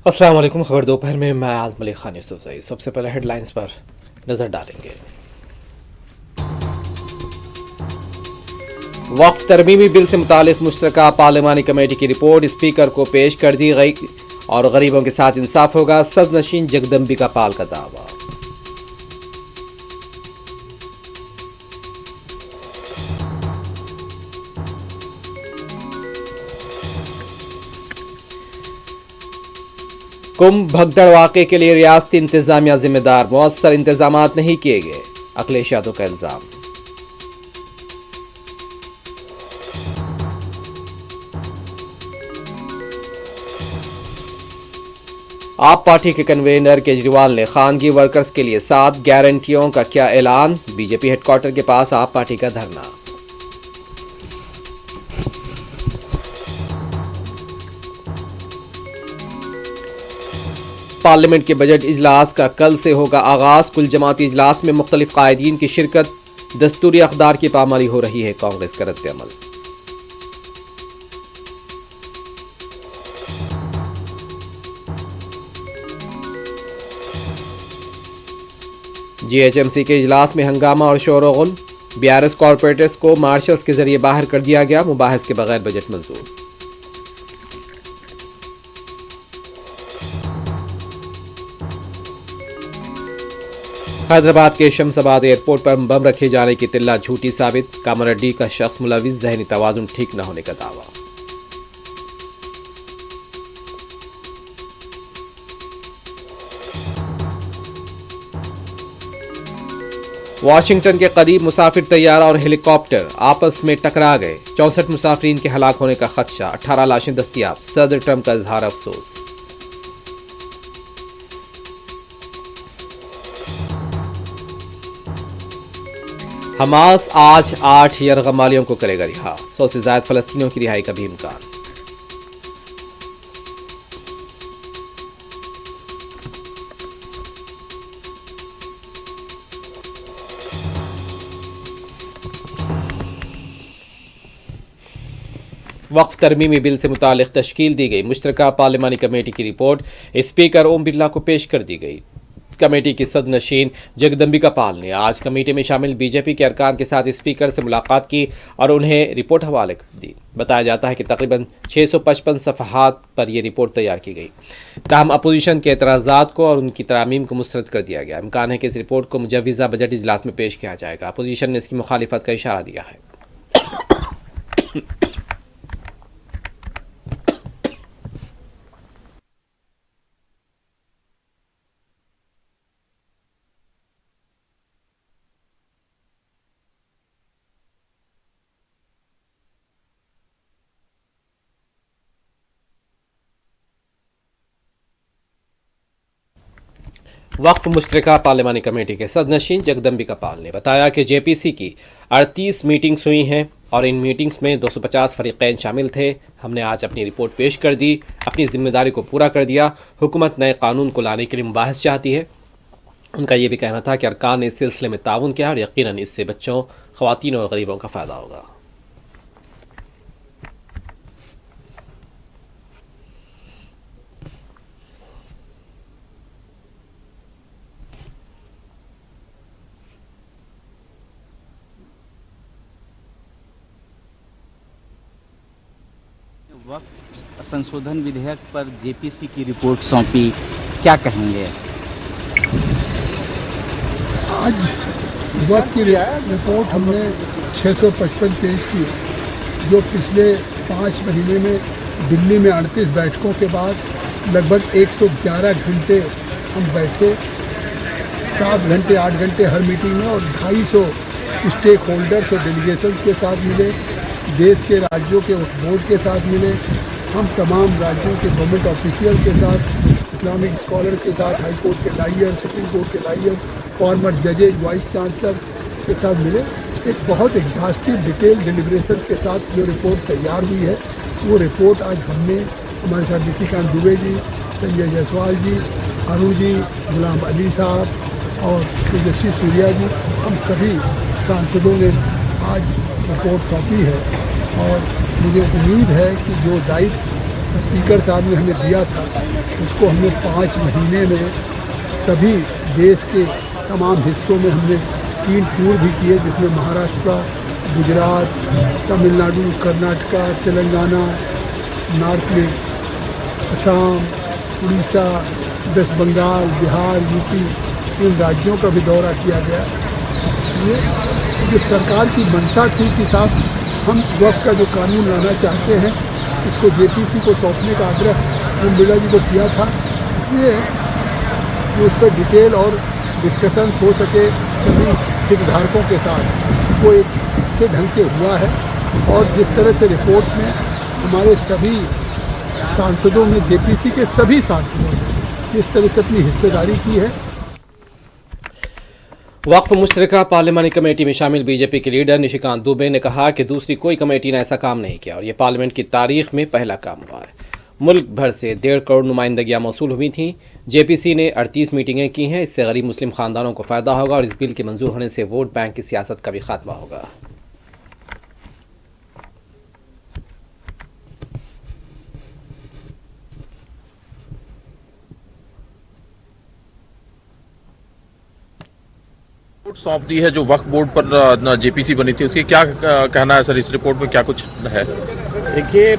अस्सलाम वालेकुम। खबर दोपहर में मैं आज़म अली खान यूसुफजई। सबसे पहले हेडलाइंस पर नज़र डालेंगे। वक्फ तरमीमी बिल से मुतालिक मुश्तरका पार्लिमानी कमेटी की रिपोर्ट स्पीकर को पेश कर दी गई और गरीबों के साथ इंसाफ होगा, सदनशीन जगदम्बिका पाल का दावा। कुंभ भगदड़ वाक़े के लिए रियासती इंतजामिया जिम्मेदार, मौसर इंतजाम नहीं किए गए, अखिलेश यादव का इल्जाम। आप पार्टी के कन्वीनर केजरीवाल ने खानगी वर्कर्स के लिए 7 गारंटियों का किया ऐलान, बीजेपी हेडक्वार्टर के पास आप पार्टी का धरना। पार्लियामेंट के बजट इजलास का कल से होगा आगाज, कुल जमाती इजलास में मुख्तलिफ कायदीन की शिरकत, दस्तूरी अखदार की पामाली हो रही है कांग्रेस का रद्द-ए-अमल। जीएचएमसी के इजलास में हंगामा और शोरगुल, बीआरएस कॉरपोरेटर्स को मार्शल्स के जरिए बाहर कर दिया गया, मुबाहिस के बगैर बजट मंजूर। हैदराबाद के शमशाबाद एयरपोर्ट पर बम रखे जाने की तिल्ला झूठी साबित, कामरेड्डी का शख्स मुलविस, जहनी तवाजुन ठीक न होने का दावा। वाशिंगटन के करीब मुसाफिर तैयारा और हेलीकॉप्टर आपस में टकरा गए, 64 मुसाफिरीन के हलाक होने का खदशा, 18 लाशें दस्तयाब, सदर ट्रंप का इजहार अफसोस। हमास आज 8 यरगमालियों को करेगा रिहा, 100 से ज्यादा फलस्तीनियों की रिहाई का भी इम्कान। वक्फ तरमीमी बिल से मुतालिक तश्कील दी गई मुश्तरका पार्लिमानी कमेटी की रिपोर्ट स्पीकर ओम बिरला को पेश कर दी गई। कमेटी की सदनशीन जगदम्बिका पाल ने आज कमेटी में शामिल बीजेपी के अरकान के साथ स्पीकर से मुलाकात की और उन्हें रिपोर्ट हवाले कर दी। बताया जाता है कि तकरीबन 655 सफ़हात पर यह रिपोर्ट तैयार की गई। ताहम अपोजिशन के एतराज़ात को और उनकी तरामीम को मुस्तरद कर दिया गया। इम्कान है कि इस रिपोर्ट को मुजव्विज़ा बजट इजलास में पेश किया जाएगा। अपोजिशन ने इसकी मुखालिफत का इशारा दिया है। वक्फ मुश्तरका पार्लिमानी कमेटी के सदनशीन जगदम्बिका पाल ने बताया कि जेपीसी की 38 मीटिंग्स हुई हैं और इन मीटिंग्स में 250 फरीक़ैन शामिल थे। हमने आज अपनी रिपोर्ट पेश कर दी, अपनी जिम्मेदारी को पूरा कर दिया। हुकूमत नए कानून को लाने के लिए मुबाहिस चाहती है। उनका यह भी कहना था कि अरकान ने इस सिलसिले में ताउन किया और यकीनन इससे बच्चों, ख़वातीन और गरीबों का फ़ायदा होगा। वक्फ संशोधन विधेयक पर जेपीसी की रिपोर्ट सौंपी, क्या कहेंगे? आज वक्फ की रिपोर्ट हमने 655 पेश की, जो पिछले 5 महीने में दिल्ली में 38 बैठकों के बाद लगभग 111 घंटे हम बैठे, 7 घंटे 8 घंटे हर मीटिंग में, और 250 स्टेक होल्डर्स और डेलीगेशंस के साथ मिले, देश के राज्यों के बोर्ड के साथ मिले, हम तमाम राज्यों के गवर्नमेंट ऑफिशियल के साथ, इस्लामिक स्कॉलर के साथ, हाई कोर्ट के लायर, सुप्रीम कोर्ट के लायर, फॉर्मर जजेज, वाइस चांसलर के साथ मिले। एक बहुत एग्जॉस्टिव डिटेल डिलिब्रेशंस के साथ जो रिपोर्ट तैयार हुई है, वो रिपोर्ट आज हमने हमारे साथ निशिकांत दुबे जी, संजय जायसवाल जी, अरुण जी, गुलाम अली साहब और तेजस्वी सूर्या जी, हम सभी सांसदों ने आज रिपोर्ट सौंपी है। और मुझे उम्मीद है कि जो दायित्व स्पीकर साहब ने हमें दिया था, उसको हमने 5 महीने में सभी देश के तमाम हिस्सों में हमने 3 टूर भी किए, जिसमें महाराष्ट्र, गुजरात, तमिलनाडु, कर्नाटका, तेलंगाना, नॉर्थ में असम, उड़ीसा, वेस्ट बंगाल, बिहार, यूपी, इन राज्यों का भी दौरा किया गया। ये जो सरकार की मंशा थी कि साहब हम वक्फ का जो कानून लाना चाहते हैं, इसको जेपीसी को सौंपने का आग्रह ओम बिरला जी को किया था, इसलिए जो उस पर डिटेल और डिस्कशंस हो सके सभी हितधारकों के साथ, वो एक अच्छे ढंग से हुआ है। और जिस तरह से रिपोर्ट्स में हमारे सभी सांसदों ने, जेपीसी के सभी सांसदों ने जिस तरह से अपनी हिस्सेदारी की है। वक्फ मुश्तरका पार्लिमानी कमेटी में शामिल बीजेपी के लीडर निशिकांत दुबे ने कहा कि दूसरी कोई कमेटी ने ऐसा काम नहीं किया और ये पार्लियामेंट की तारीख में पहला काम हुआ है। मुल्क भर से 1.5 करोड़ नुमाइंदगियां मौसूल हुई थीं। जेपीसी ने 38 मीटिंगें की हैं। इससे गरीब मुस्लिम खानदानों को फ़ायदा होगा और इस बिल के मंजूर होने से वोट बैंक की सियासत का भी खात्मा होगा। सौंप दी है जो वक्फ बोर्ड पर जेपीसी बनी थी, उसकी क्या कहना है सर? इस रिपोर्ट में क्या कुछ है? देखिए,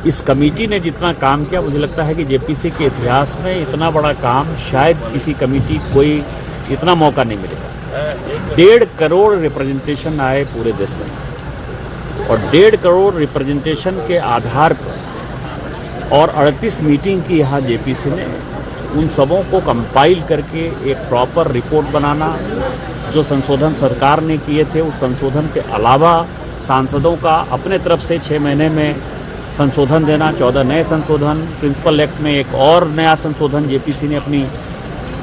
इस कमेटी ने जितना काम किया, मुझे लगता है कि जेपीसी के इतिहास में इतना बड़ा काम शायद किसी कमेटी कोई इतना मौका नहीं मिलेगा। 1.5 करोड़ रिप्रेजेंटेशन आए पूरे देश में से और 1.5 करोड़ रिप्रेजेंटेशन के आधार पर और 38 मीटिंग की यहाँ जेपीसी ने, उन सबों को कंपाइल करके एक प्रॉपर रिपोर्ट बनाना, जो संशोधन सरकार ने किए थे उस संशोधन के अलावा सांसदों का अपने तरफ से 6 महीने में संशोधन देना, 14 नए संशोधन, प्रिंसिपल एक्ट में एक और नया संशोधन जेपीसी ने अपनी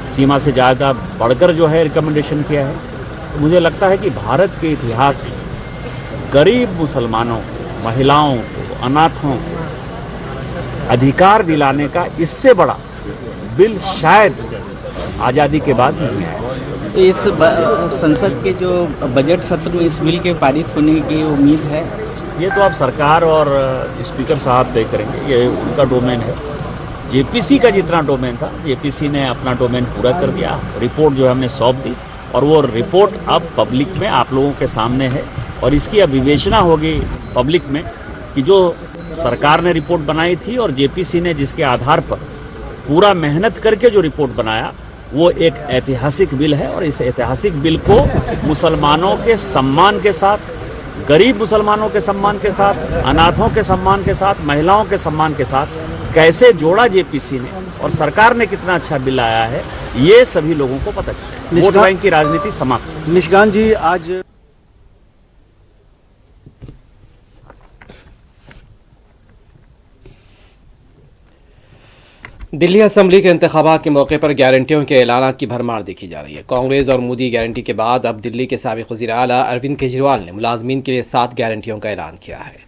सीमा से ज़्यादा बढ़कर जो है रिकमेंडेशन किया है। तो मुझे लगता है कि भारत के इतिहास में गरीब मुसलमानों, महिलाओं को, अनाथों को अधिकार दिलाने का इससे बड़ा बिल शायद आज़ादी के बाद नहीं आया। इस संसद के जो बजट सत्र में इस बिल के पारित होने की उम्मीद है? ये तो आप सरकार और स्पीकर साहब तय करेंगे, ये उनका डोमेन है। जेपीसी का जितना डोमेन था, जेपीसी ने अपना डोमेन पूरा कर दिया। रिपोर्ट जो है हमने सौंप दी और वो रिपोर्ट अब पब्लिक में आप लोगों के सामने है और इसकी अब विवेचना होगी पब्लिक में कि जो सरकार ने रिपोर्ट बनाई थी और जेपीसी ने जिसके आधार पर पूरा मेहनत करके जो रिपोर्ट बनाया, वो एक ऐतिहासिक बिल है। और इस ऐतिहासिक बिल को मुसलमानों के सम्मान के साथ, गरीब मुसलमानों के सम्मान के साथ, अनाथों के सम्मान के साथ, महिलाओं के सम्मान के साथ कैसे जोड़ा जेपीसी ने और सरकार ने कितना अच्छा बिल आया है, ये सभी लोगों को पता चला। वोट बैंक की राजनीति समाप्त। निशिकांत जी, आज दिल्ली असेंबली के इंतखाबात के मौके पर गारंटियों के ऐलानात की भरमार देखी जा रही है। कांग्रेस और मोदी गारंटी के बाद अब दिल्ली के साबिक वज़ीर आला अरविंद केजरीवाल ने मुलाजमीन के लिए 7 गारंटियों का ऐलान किया है।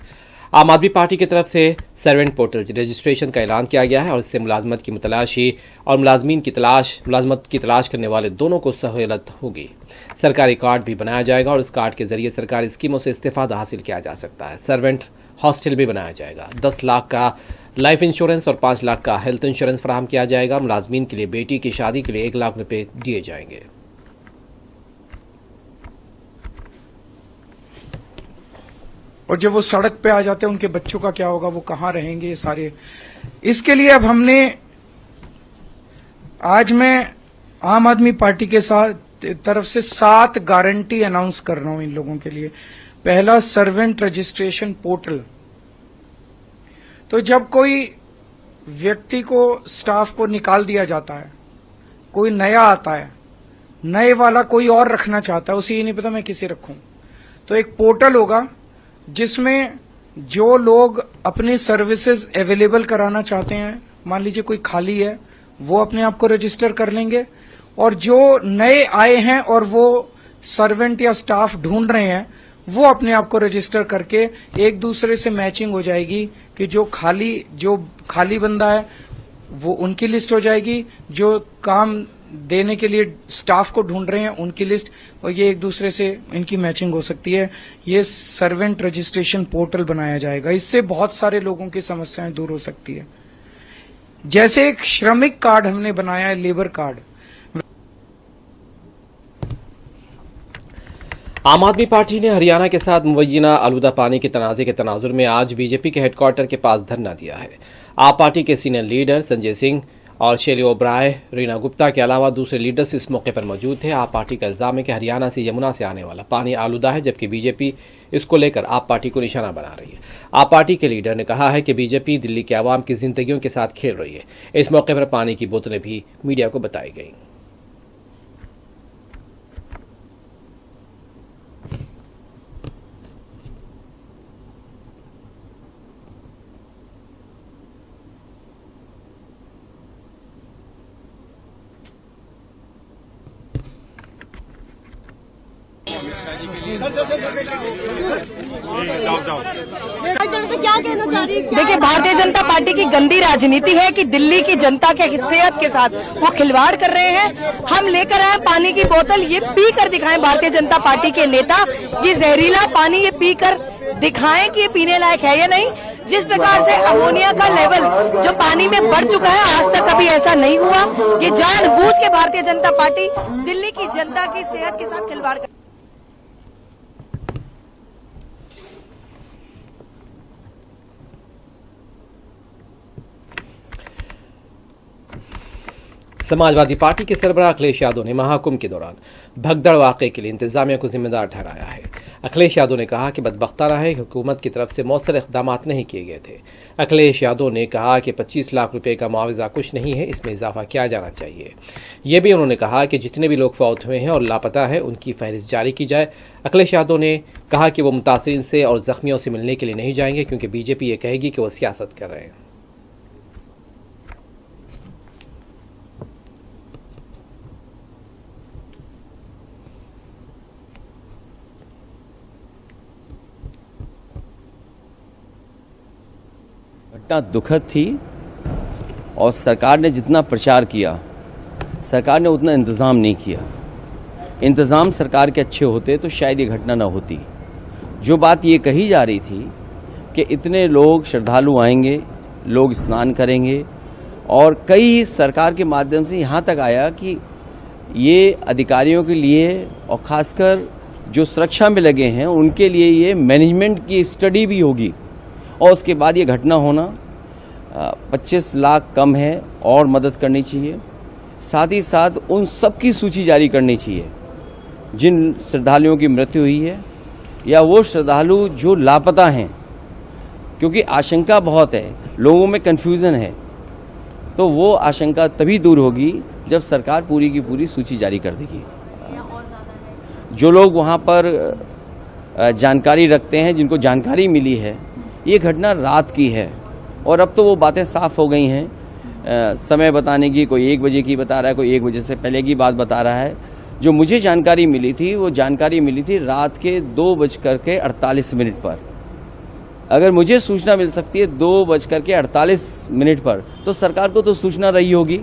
आम आदमी पार्टी की तरफ से सर्वेंट पोर्टल रजिस्ट्रेशन का ऐलान किया गया है और इससे मुलाजमत की मुतलाशी और मुलाजमत की तलाश करने वाले दोनों को सहूलत होगी। सरकारी कार्ड भी बनाया जाएगा और इस कार्ड के जरिए सरकारी स्कीमों से इस्तेफादा हासिल किया जा सकता है। सर्वेंट हॉस्टल भी बनाया जाएगा। 10 लाख का लाइफ इंश्योरेंस और 5 लाख का हेल्थ इंश्योरेंस फराहम किया जाएगा। मुलाजमीन के लिए बेटी की शादी के लिए 1 लाख रुपये दिए जाएंगे। और जब वो सड़क पे आ जाते हैं उनके बच्चों का क्या होगा, वो कहाँ रहेंगे, ये सारे। इसके लिए अब हमने, आज मैं आम आदमी पार्टी के साथ तरफ से 7 गारंटी अनाउंस कर रहा हूं इन लोगों के लिए। पहला, सर्वेंट रजिस्ट्रेशन पोर्टल। तो जब कोई व्यक्ति को, स्टाफ को निकाल दिया जाता है, कोई नया आता है, नए वाला कोई और रखना चाहता है, उसे ये नहीं पता मैं किसे रखूं, तो एक पोर्टल होगा जिसमें जो लोग अपनी सर्विसेज अवेलेबल कराना चाहते हैं, मान लीजिए कोई खाली है, वो अपने आप को रजिस्टर कर लेंगे, और जो नए आए हैं और वो सर्वेंट या स्टाफ ढूंढ रहे हैं, वो अपने आप को रजिस्टर करके एक दूसरे से मैचिंग हो जाएगी कि जो खाली बंदा है वो उनकी लिस्ट हो जाएगी, जो काम देने के लिए स्टाफ को ढूंढ रहे हैं, उनकी लिस्ट, और ये एक दूसरे से इनकी मैचिंग हो सकती है। ये सर्वेंट रजिस्ट्रेशन पोर्टल बनाया जाएगा, इससे बहुत सारे लोगों की समस्याएं दूर हो सकती है। जैसे एक श्रमिक कार्ड हमने बनाया है, लेबर कार्ड। आम आदमी पार्टी ने हरियाणा के साथ मुबैना आलूदा पानी के तनाज़े के तनाजुर में आज बीजेपी के हेडक्वार्टर के पास धरना दिया है। आप पार्टी के सीनियर लीडर संजय सिंह और शैली ओब्राय, रीना गुप्ता के अलावा दूसरे लीडर्स इस मौके पर मौजूद थे। आप पार्टी का इल्जाम है कि हरियाणा से यमुना से आने वाला पानी आलूदा है, जबकि बीजेपी इसको लेकर आप पार्टी को निशाना बना रही है। आप पार्टी के लीडर ने कहा है कि बीजेपी दिल्ली के आवाम की जिंदगियों के साथ खेल रही है। इस मौके पर पानी की बोतलें भी मीडिया को बताई गई। देखिए, भारतीय जनता पार्टी की गंदी राजनीति है कि दिल्ली की जनता के सेहत के साथ वो खिलवाड़ कर रहे हैं। हम लेकर आए पानी की बोतल, ये पी कर दिखाएं भारतीय जनता पार्टी के नेता, ये जहरीला पानी ये पी कर दिखाएं कि ये पीने लायक है या नहीं। जिस प्रकार से अमोनिया का लेवल जो पानी में बढ़ चुका है, आज तक कभी ऐसा नहीं हुआ। ये जानबूझ के भारतीय जनता पार्टी दिल्ली की जनता की सेहत के साथ खिलवाड़ कर। समाजवादी पार्टी के सरबराह अखिलेश यादव ने महाकुंभ के दौरान भगदड़ वाक़े के लिए इंतजामिया को जिम्मेदार ठहराया है। अखिलेश यादव ने कहा कि बदबख्ताना है कि हुकूमत की तरफ से मौसर इक़दाम नहीं किए गए थे। अखिलेश यादव ने कहा कि 25 लाख रुपए का मुआवजा कुछ नहीं है, इसमें इजाफा किया जाना चाहिए। ये भी उन्होंने कहा कि जितने भी लोग फौत हुए हैं और लापता हैं, उनकी फहरिस्त जारी की जाए। अखिलेश यादव ने कहा कि वो मुतासिरीन से और ज़ख्मियों से मिलने के लिए नहीं जाएंगे, क्योंकि बीजेपी ये कहेगी कि वो सियासत कर रहे हैं। घटना दुखद थी और सरकार ने जितना प्रचार किया, सरकार ने उतना इंतज़ाम नहीं किया। इंतज़ाम सरकार के अच्छे होते तो शायद ये घटना ना होती। जो बात ये कही जा रही थी कि इतने लोग श्रद्धालु आएंगे, लोग स्नान करेंगे, और कई सरकार के माध्यम से यहाँ तक आया कि ये अधिकारियों के लिए और ख़ासकर जो सुरक्षा में लगे हैं उनके लिए ये मैनेजमेंट की स्टडी भी होगी, और उसके बाद ये घटना होना 25 लाख कम है और मदद करनी चाहिए। साथ ही साथ उन सब की सूची जारी करनी चाहिए जिन श्रद्धालुओं की मृत्यु हुई है या वो श्रद्धालु जो लापता हैं, क्योंकि आशंका बहुत है, लोगों में कन्फ्यूज़न है। तो वो आशंका तभी दूर होगी जब सरकार पूरी की पूरी सूची जारी कर देगी। जो लोग वहाँ पर जानकारी रखते हैं, जिनको जानकारी मिली है, ये घटना रात की है और अब तो वो बातें साफ हो गई हैं। समय बताने की, कोई 1 बजे की बता रहा है, कोई 1 बजे से पहले की बात बता रहा है। जो मुझे जानकारी मिली थी, वो जानकारी मिली थी रात के 2:48 पर। अगर मुझे सूचना मिल सकती है 2:48 पर, तो सरकार को तो सूचना रही होगी।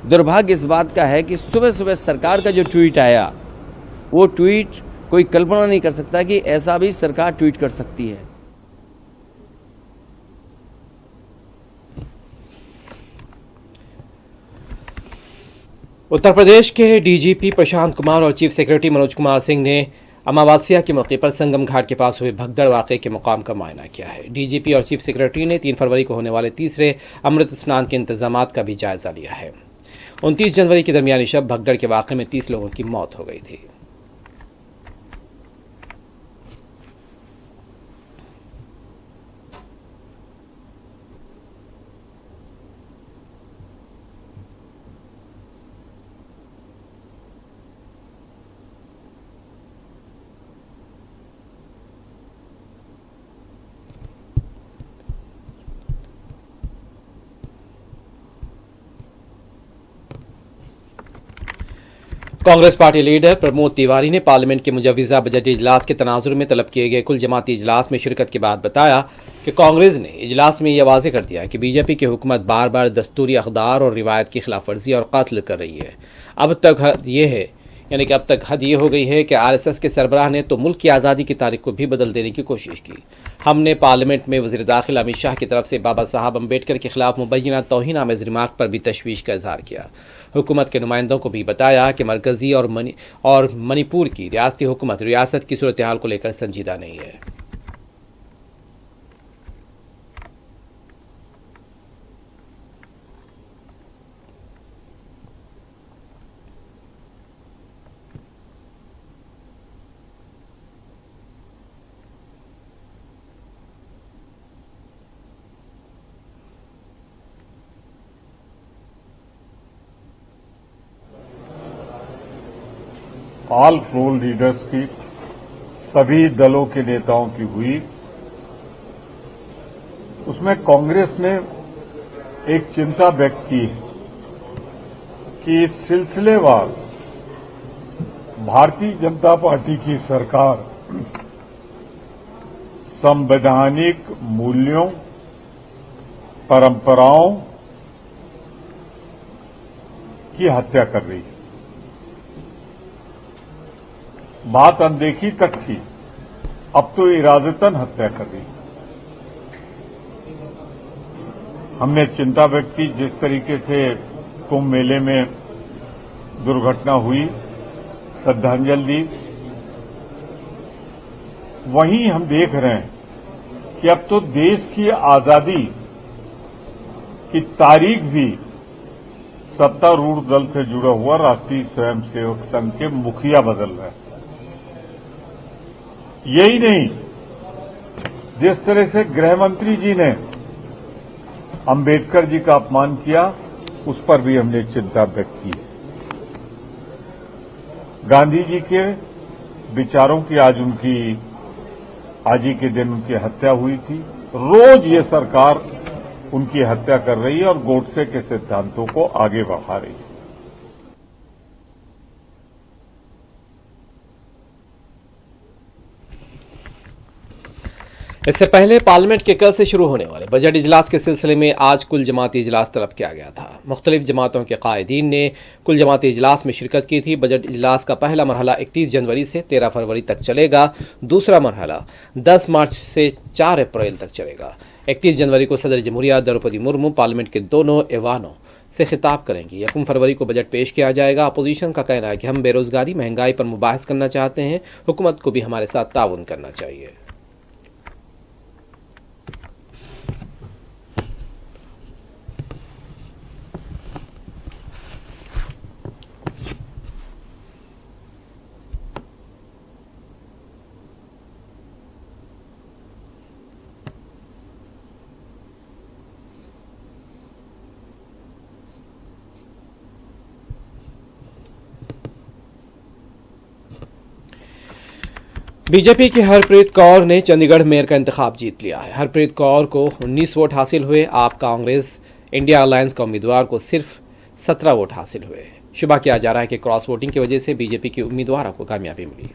दुर्भाग्य इस बात का है कि सुबह सुबह सरकार का जो ट्वीट आया, वो ट्वीट कोई कल्पना नहीं कर सकता कि ऐसा भी सरकार ट्वीट कर सकती है। उत्तर प्रदेश के डीजीपी प्रशांत कुमार और चीफ सेक्रेटरी मनोज कुमार सिंह ने अमावस्या के मौके पर संगम घाट के पास हुए भगदड़ वाक़े के मुकाम का मुआयना किया है। डीजीपी और चीफ सेक्रेटरी ने 3 फरवरी को होने वाले तीसरे अमृत स्नान के इंतजामात का भी जायजा लिया है। 29 जनवरी की दरमियानी शब भगदड़ के वाक़े में 30 लोगों की मौत हो गई थी। कांग्रेस पार्टी लीडर प्रमोद तिवारी ने पार्लियामेंट के मुजव्विज़ा बजट इजलास के तनाजुर में तलब किए गए कुल जमाती इजलास में शिरकत के बाद बताया कि कांग्रेस ने इजलास में यह वाज़ेह कर दिया कि बीजेपी की हुकूमत बार बार दस्तूरी अक़दार और रिवायत की खिलाफ वर्जी और कत्ल कर रही है। अब तक हद ये है, यानी कि अब तक हद ये हो गई है कि आरएसएस के सरबराह ने तो मुल्क की आज़ादी की तारीख को भी बदल देने की कोशिश की। हमने पार्लियामेंट में वज़ीर दाखिला अमित शाह की तरफ से बाबा साहब अम्बेडकर के खिलाफ मुबैना तौहीन आमेज़ रिमार्क पर भी तशवीश का इजहार किया। हुकूमत के नुमाइंदों को भी बताया कि मरकज़ी और मणिपुर की रियासती हुकूमत रियासत की सूरत हाल को लेकर संजीदा नहीं है। ऑल फ्लोर लीडर्स की सभी दलों के नेताओं की हुई, उसमें कांग्रेस ने एक चिंता व्यक्त की कि सिलसिलेवार भारतीय जनता पार्टी की सरकार संवैधानिक मूल्यों, परंपराओं की हत्या कर रही है। बात अनदेखी तक थी, अब तो इरादतन हत्या कर रही है। हमने चिंता व्यक्त की जिस तरीके से कुंभ मेले में दुर्घटना हुई, श्रद्धांजलि दी। वहीं हम देख रहे हैं कि अब तो देश की आजादी की तारीख भी सत्तारूढ़ दल से जुड़ा हुआ राष्ट्रीय स्वयंसेवक संघ के मुखिया बदल रहे हैं। यही नहीं, जिस तरह से गृह मंत्री जी ने अंबेडकर जी का अपमान किया, उस पर भी हमने चिंता व्यक्त की। गांधी जी के विचारों की आज ही के दिन उनकी हत्या हुई थी। रोज ये सरकार उनकी हत्या कर रही है और गोडसे के सिद्धांतों को आगे बढ़ा रही है। इससे पहले पार्लियामेंट के कल से शुरू होने वाले बजट इजलास के सिलसिले में आज कुल जमाती इजलास तलब किया गया था। मुख्तलिफ जमातों के कायदीन ने कुल जमाती इजलास में शिरकत की थी। बजट इजलास का पहला मरहला 31 जनवरी से 13 फरवरी तक चलेगा। दूसरा मरहला 10 मार्च से 4 अप्रैल तक चलेगा। 31 जनवरी को सदर जमहूरिया द्रौपदी मुर्मू पार्लियामेंट के दोनों ऐवानों से खिताब करेंगी। 1 फरवरी को बजट पेश किया जाएगा। अपोजिशन का कहना है कि हम बेरोजगारी, महंगाई पर मुबाहिस करना चाहते हैं, हुकूमत को भी हमारे साथ ताउन करना चाहिए। बीजेपी की हरप्रीत कौर ने चंडीगढ़ मेयर का इंतखाब जीत लिया है। हरप्रीत कौर को 19 वोट हासिल हुए। आप कांग्रेस इंडिया अलायंस का उम्मीदवार को सिर्फ 17 वोट हासिल हुए। शुबा किया जा रहा है कि क्रॉस वोटिंग की वजह से बीजेपी के उम्मीदवारों को कामयाबी मिली।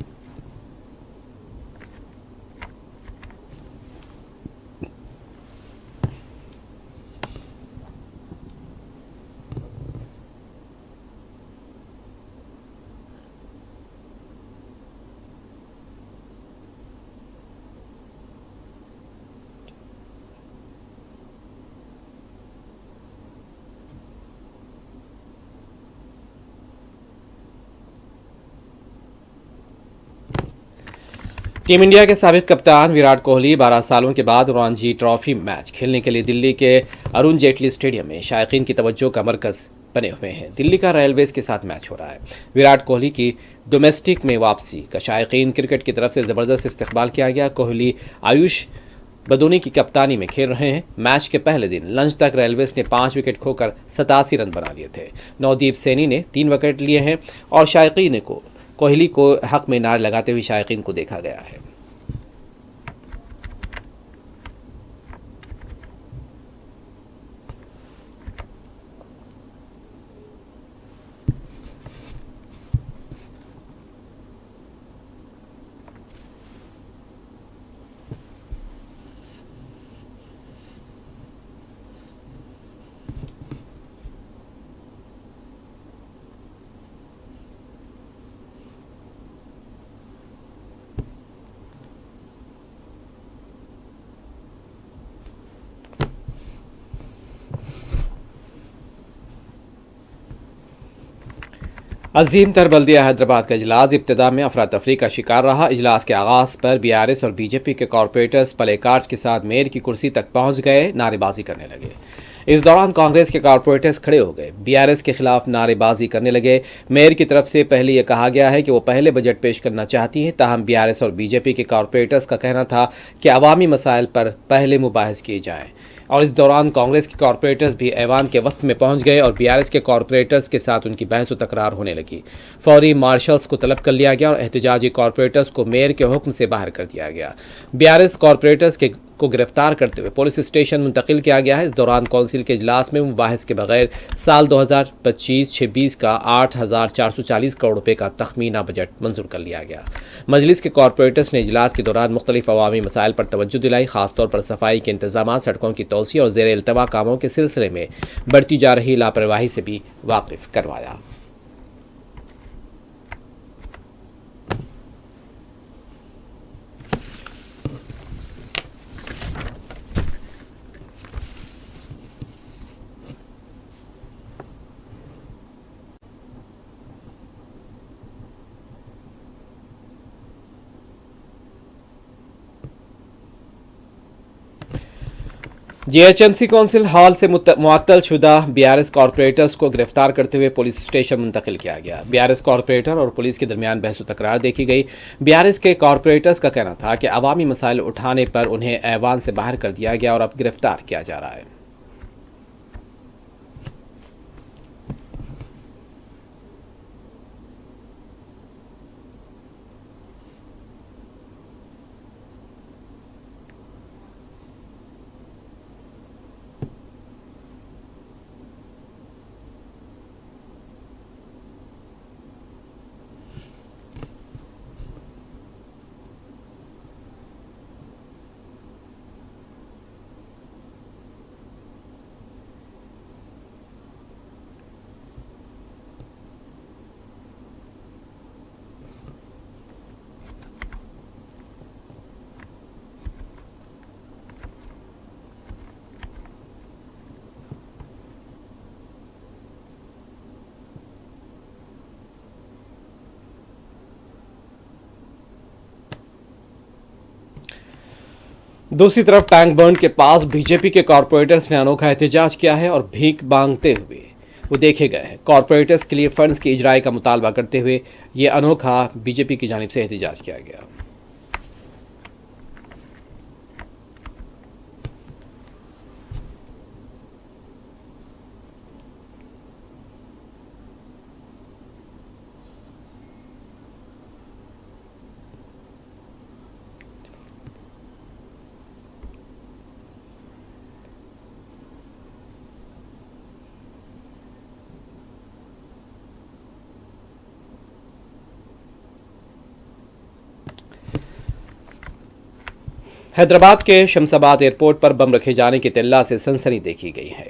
टीम इंडिया के साबिक कप्तान विराट कोहली 12 सालों के बाद रणजी ट्रॉफी मैच खेलने के लिए दिल्ली के अरुण जेटली स्टेडियम में शायकीन की तवज्जो का मरकज बने हुए हैं। दिल्ली का रेलवेज के साथ मैच हो रहा है। विराट कोहली की डोमेस्टिक में वापसी का शायकीन क्रिकेट की तरफ से ज़बरदस्त इस्तकबाल किया गया। कोहली आयुष बदोनी की कप्तानी में खेल रहे हैं। मैच के पहले दिन लंच तक रेलवेज ने 5 विकेट खोकर 87 रन बना लिए थे। नवदीप सैनी ने 3 विकेट लिए हैं और शायकीन को कोहली को हक में नारे लगाते हुए शायकीन को देखा गया है। अजीम तर बल्दिया हैदराबाद का इजलास इब्तिदा में अफरा तफरी का शिकार रहा। इजलास के आगाज़ पर BRS और BJP के कॉरपोरेटर्स प्ले कार्ड्स के साथ मेयर की कुर्सी तक पहुंच गए, नारेबाजी करने लगे। इस दौरान कांग्रेस के कॉरपोरेटर्स खड़े हो गए, BRS के खिलाफ नारेबाजी करने लगे। मेयर की तरफ से पहले यह कहा गया है कि वो पहले बजट पेश करना चाहती हैं, ताहम BRS और BJP के कॉरपोरेटर्स का कहना था कि अवामी मसाइल पर पहले मुबाहिस किए जाएँ। और इस दौरान कांग्रेस के कॉरपोरेटर्स भी ऐवान के वस्त में पहुंच गए और BRS के कॉरपोरेटर्स के साथ उनकी बहस व तकरार होने लगी। फौरी मार्शल्स को तलब कर लिया गया और एहतजाजी कॉरपोरेटर्स को मेयर के हुक्म से बाहर कर दिया गया। BRS कॉरपोरेटर्स को गिरफ्तार करते हुए पुलिस स्टेशन मुंतकिल किया गया है। इस दौरान कौंसिल के इजलास में मुबाहिस के बगैर साल 2025-26 का 8,440 करोड़ रुपए का तखमीना बजट मंजूर कर लिया गया। मजलिस के कॉरपोरेटर्स ने इजलास के दौरान मुख्तलिफ अवामी मसाइल पर तवज्जो दिलाई, खासतौर पर सफाई के इंतजाम, सड़कों की तोसी और ज़ेर इल्तवा कामों के सिलसिले में बढ़ती जा रही लापरवाही से भी वाकिफ करवाया। GHMC कौंसिल हॉल से मुअत्तल शुदा BRS कॉरपोरेटर्स को गिरफ्तार करते हुए पुलिस स्टेशन मुंतकिल किया गया। BRS कॉरपोरेटर और पुलिस के दरमियान बहस व तकरार देखी गई। BRS के कॉरपोरेटर्स का कहना था कि अवामी मसाइल उठाने पर उन्हें ऐवान से बाहर कर दिया गया और अब गिरफ्तार किया जा रहा है। दूसरी तरफ टैंक बर्न के पास BJP के कॉरपोरेटर्स ने अनोखा एहतजाज किया है और भीख मांगते हुए वो देखे गए हैं। कॉरपोरेटर्स के लिए फंड्स की इजराई का मुतालबा करते हुए ये अनोखा BJP की जानिब से एहतजाज किया गया। हैदराबाद के शमशाबाद एयरपोर्ट पर बम रखे जाने की इत्तला से सनसनी देखी गई है।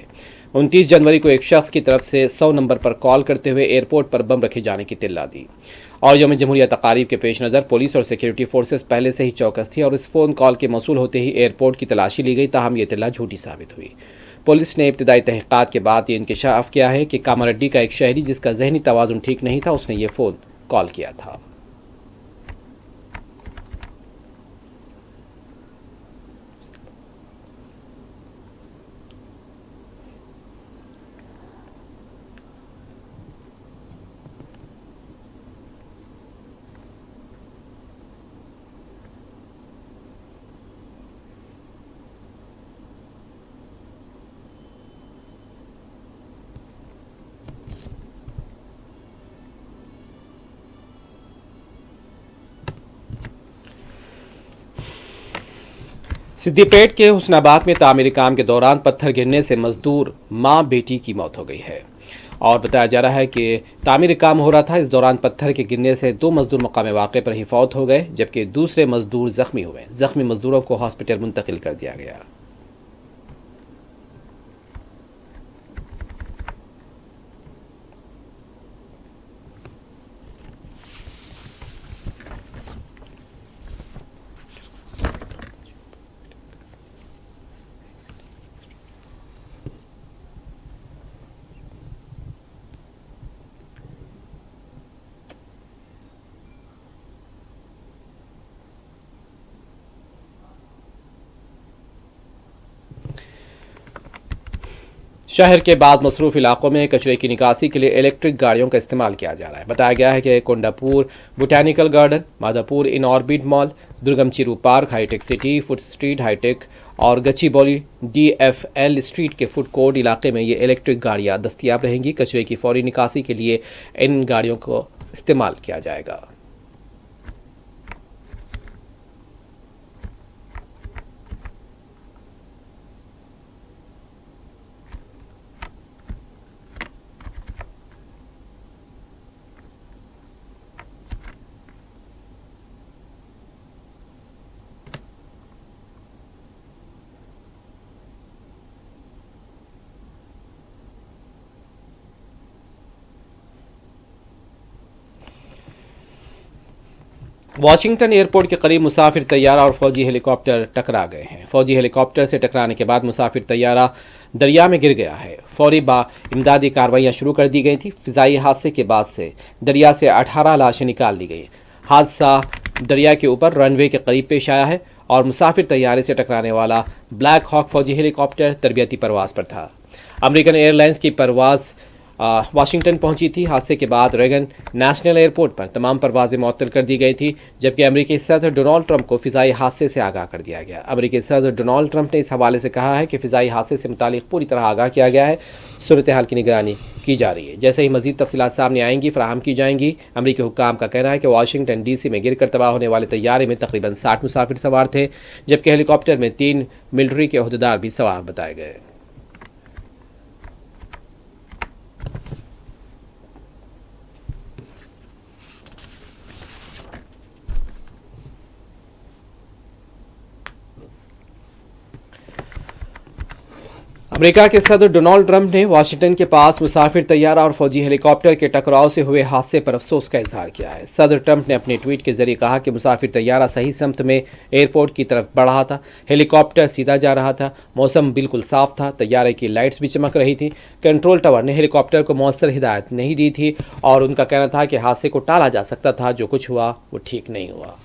29 जनवरी को एक शख्स की तरफ से 100 नंबर पर कॉल करते हुए एयरपोर्ट पर बम रखे जाने की इत्तला दी और यौम जमहूरिया तकारीब के पेश नज़र पुलिस और सिक्योरिटी फोर्सेस पहले से ही चौकस थी और इस फ़ोन कॉल के मौसूल होते ही एयरपोर्ट की तलाशी ली गई, ताहम ये इत्तला झूठी साबित हुई। पुलिस ने इब्तिदाई तहक़ीक़ात के बाद ये इंकशाफ किया है कि कामारेड्डी का एक शहरी जिसका जहनी तवाज़ुन ठीक नहीं था, उसने ये फ़ोन कॉल किया था। सिद्दीपेट के हुस्नाबाद में तामीरी काम के दौरान पत्थर गिरने से मजदूर मां बेटी की मौत हो गई है और बताया जा रहा है कि तामीरी काम हो रहा था। इस दौरान पत्थर के गिरने से 2 मजदूर मकाम वाक़े पर ही फौत हो गए, जबकि दूसरे मजदूर जख्मी हुए। जख्मी मजदूरों को हॉस्पिटल मुंतकिल कर दिया गया। शहर के बाद मसरूफ इलाकों में कचरे की निकासी के लिए इलेक्ट्रिक गाड़ियों का इस्तेमाल किया जा रहा है। बताया गया है कि Kondapur botanical garden, Madhapur in orbit mall, Durgam Chiru park, hitech city, food street hitech और गच्चीबौली DFL स्ट्रीट के फूड कोर्ट इलाके में ये इलेक्ट्रिक गाड़ियां दस्तियाब रहेंगी। कचरे की फौरी निकासी के लिए इन गाड़ियों को इस्तेमाल किया जाएगा। वाशिंगटन एयरपोर्ट के करीब मुसाफिर तैयारा और फौजी हेलीकॉप्टर टकरा गए हैं। फौजी हेलीकॉप्टर से टकराने के बाद मुसाफिर तैयारा दरिया में गिर गया है। फौरी इमदादी कार्रवाइयाँ शुरू कर दी गई थी। फिजाई हादसे के बाद से दरिया से 18 लाशें निकाल ली गई। हादसा दरिया के ऊपर रनवे के करीब पेश आया है और मुसाफिर तैयारे से टकराने वाला ब्लैक हॉक फौजी हेलीकॉप्टर तरबियती परवाज पर था। अमेरिकन एयरलाइंस की परवाज़ वाशिंगटन पहुंची थी। हादसे के बाद रेगन नेशनल एयरपोर्ट पर तमाम परवाजें मुअत्तल कर दी गई थी, जबकि अमेरिकी सदर डोनाल्ड ट्रंप को फ़िज़ाई हादसे से आगाह कर दिया गया। अमेरिकी सदर डोनाल्ड ट्रंप ने इस हवाले से कहा है कि फ़िज़ाई हादसे से मुतालिक पूरी तरह आगाह किया गया है, सूरत हाल की निगरानी की जा रही है। जैसे ही मज़ीद तफसीलात सामने आएंगी फराहम की जाएंगी। अमेरिकी हुक्काम का कहना है कि वाशिंगटन DC में गिरकर तबाह होने वाले तैयारे में तकरीबन 60 मुसाफिर सवार थे, जबकि हेलीकॉप्टर में 3 मिलिट्री के ओहदेदार भी सवार बताए गए। अमेरिका के सदर डोनाल्ड ट्रंप ने वाशिंगटन के पास मुसाफिर तैयारा और फौजी हेलीकॉप्टर के टकराव से हुए हादसे पर अफसोस का इजहार किया है। सदर ट्रंप ने अपने ट्वीट के जरिए कहा कि मुसाफिर तैयारा सही समत में एयरपोर्ट की तरफ बढ़ रहा था, हेलीकॉप्टर सीधा जा रहा था, मौसम बिल्कुल साफ था, तैयारे की लाइट्स भी चमक रही थी। कंट्रोल टावर ने हेलीकॉप्टर को मौसर हिदायत नहीं दी थी और उनका कहना था कि हादसे को टाला जा सकता था। जो कुछ हुआ वो ठीक नहीं हुआ।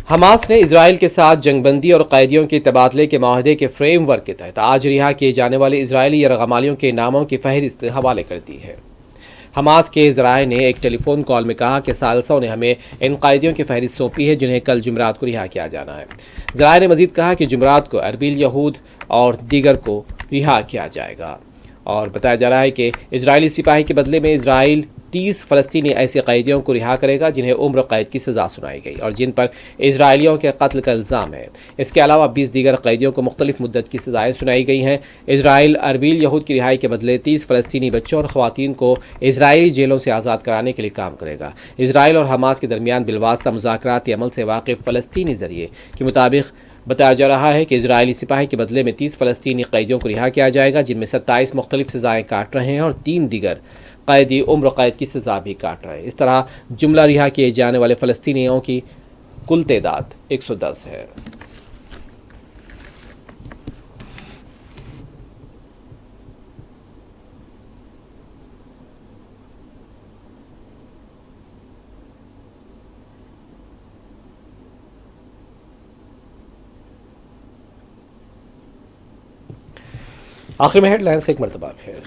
हमास ने इजराइल के साथ जंगबंदी और कैदियों के तबादले के माहदे के फ्रेमवर्क के तहत आज रिहा किए जाने वाले इजरायली यरगमालियों के नामों की फहरिस्त हवाले कर दी है। हमास के ज़राए ने एक टेलीफोन कॉल में कहा कि सालसा ने हमें इन कैदियों की फहरिस्त सौंपी है जिन्हें कल जुमरात को रिहा किया जाना है। ज़राए ने मजीद कहा कि जुमरात को अरबील यहूद और दीगर को रिहा किया जाएगा और बताया जा रहा है कि इजरायली सिपाही के बदले में इजराइल 30 फ़लस्तीनी ऐसे कैदियों को रिहा करेगा जिन्हें उम्र कैद की सज़ा सुनाई गई और जिन पर इजराइलियों के कत्ल का इल्ज़ाम है। इसके अलावा 20 दीगर कैदियों को मुख्तलिफ मुद्दत की सज़ाएँ सुनाई गई हैं। इजराइल अरबील यहूद की रिहाई के बदले 30 फ़लस्तीनी बच्चों और ख़वातीन को इजरायली जेलों से आज़ाद कराने के लिए काम करेगा। इजराइल और हमास के दरमियान बिलवास्ता मुज़ाकराती अमल से वाकिफ़ फ़लस्तीनी ज़रिए के मुताबिक बताया जा रहा है कि इजरायली सिपाही के बदले में 30 फ़लस्तीनी कैदियों को रिहा किया जाएगा, जिनमें 27 मुख्तलिफ सज़ाएँ काट रहे हैं और 3 दीगर कैदी उम्र कैद की सज़ा भी काट रहे हैं। इस तरह जुमला रिहा किए जाने वाले फ़लस्तीनियों की कुल तादाद 110 है। आखिर में हेडलाइंस एक मरतबा फिर।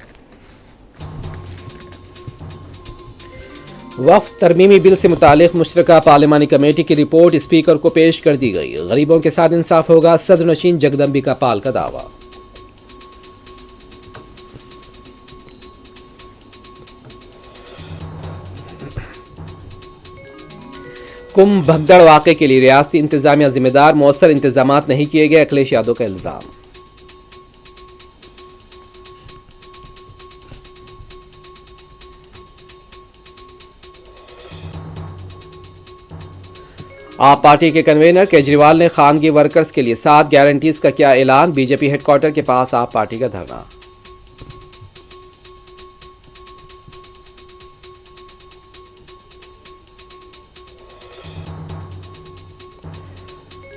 वक्फ तरमीमी बिल से मुतालिक मुश्तरका पार्लिमानी कमेटी की रिपोर्ट स्पीकर को पेश कर दी गई। गरीबों के साथ इंसाफ होगा, सदर नशीन जगदम्बिका पाल का दावा। कुंभ भगदड़ वाक़े के लिए रियासती इंतजामिया जिम्मेदार, मौसर इंतजामात नहीं किए गए, अखिलेश यादव का इल्जाम। आप पार्टी के कन्वीनर केजरीवाल ने खानगी वर्कर्स के लिए 7 गारंटीज का किया ऐलान। बीजेपी हेडक्वार्टर के पास आप पार्टी का धरना।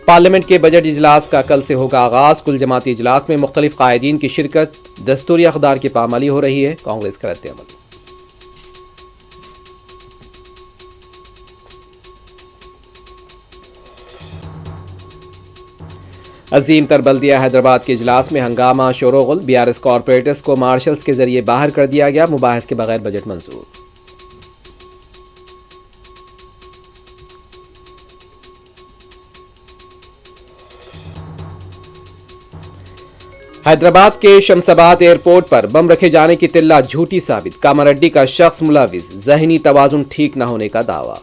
पार्लियामेंट के बजट इजलास का कल से होगा आगाज। कुल जमाती इजलास में मुख्तलिफ कायदीन की शिरकत, दस्तूरी अक़दार की पामाली हो रही है, कांग्रेस का रद्द अमल। अजीम तर बल्दिया हैदराबाद के इजलास में हंगामा शोरगुल, बीआरएस कॉरपोरेटर्स को मार्शल्स के जरिए बाहर कर दिया गया, मुबाहिस के बगैर बजट मंजूर। हैदराबाद के शमसाबाद एयरपोर्ट पर बम रखे जाने की तिल्ला झूठी साबित, कामारेड्डी का शख्स मुलविस, जहनी तवाजुन ठीक न होने का दावा।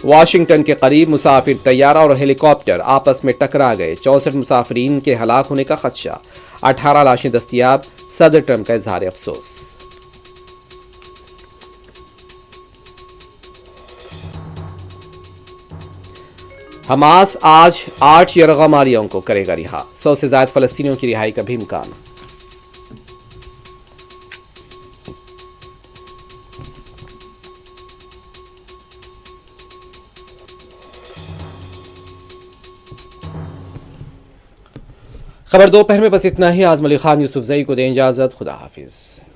वाशिंगटन के करीब मुसाफिर तैयारा और हेलीकॉप्टर आपस में टकरा गए, 64 मुसाफिरीन के हलाक होने का खदशा, 18 लाशें दस्तयाब, सदर ट्रंप का इजहार अफसोस। हमास आज 8 यरगमालियों को करेगा रिहा, 100 से ज्यादा फलस्तीनियों की रिहाई का भी इम्कान। खबर दोपहर में बस इतना ही। आजम अली खान यूसुफजई को दें इजाजत। खुदा हाफिज।